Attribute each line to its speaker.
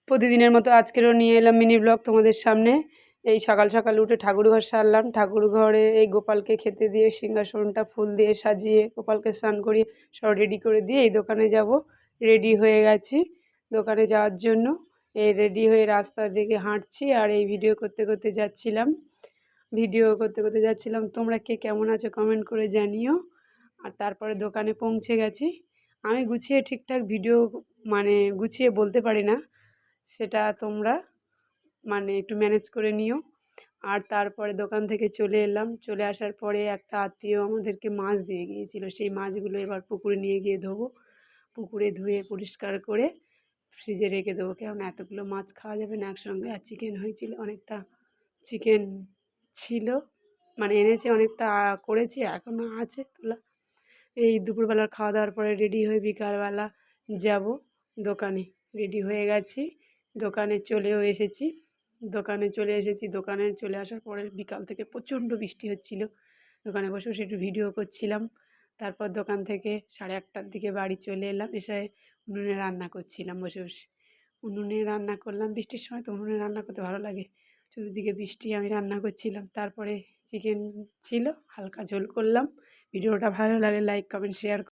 Speaker 1: প্রতিদিনের মতো আজকেরও নিয়ে এলাম মিনি ব্লগ তোমাদের সামনে। এই সকাল সকাল উঠে ঠাকুরঘর সারলাম। ঠাকুরঘরে এই গোপালকে খেতে দিয়ে সিংহাসনটা ফুল দিয়ে সাজিয়ে গোপালকে স্নান করিয়ে সব রেডি করে দিয়ে এই দোকানে যাব। রেডি হয়ে গেছি দোকানে যাওয়ার জন্য। এই রেডি হয়ে রাস্তার দিকে হাঁটছি আর এই ভিডিও করতে করতে যাচ্ছিলাম। তোমরা কে কেমন আছো কমেন্ট করে জানিও। আর তারপরে দোকানে পৌঁছে গেছি। আমি গুছিয়ে ঠিকঠাক ভিডিও গুছিয়ে বলতে পারি না, সেটা তোমরা একটু ম্যানেজ করে নিও। আর তারপরে দোকান থেকে চলে এলাম। চলে আসার পরে একটা আত্মীয় আমাদেরকে মাছ দিয়ে গিয়েছিল, সেই মাছগুলো এবার পুকুরে নিয়ে গিয়ে ধোবো। পুকুরে ধুয়ে পরিষ্কার করে ফ্রিজে রেখে দেবো, কারণ এতগুলো মাছ খাওয়া যাবে না একসঙ্গে। আর চিকেন হয়েছিল, অনেকটা চিকেন ছিল, এনেছে অনেকটা, করেছি এখনও আছে তোলা। এই দুপুরবেলার খাওয়া দাওয়ার পরে রেডি হয়ে বিকালবেলা যাব দোকানে। রেডি হয়ে গেছি, দোকানে চলে এসেছি। দোকানে চলে আসার পরে বিকাল থেকে প্রচণ্ড বৃষ্টি হচ্ছিল। দোকানে বসে বসে একটু ভিডিও করছিলাম। তারপর দোকান থেকে 8:30টার দিকে বাড়ি চলে এলাম। এসে উনুনে রান্না করছিলাম বসে বসে। উনুনে রান্না করলাম, বৃষ্টির সময় তো উনুনে রান্না করতে ভালো লাগে। চতুর্দিকে বৃষ্টি, আমি রান্না করছিলাম। তারপরে চিকেন ছিল, হালকা ঝোল করলাম। ভিডিওটা ভালো লাগলে লাইক কমেন্ট শেয়ার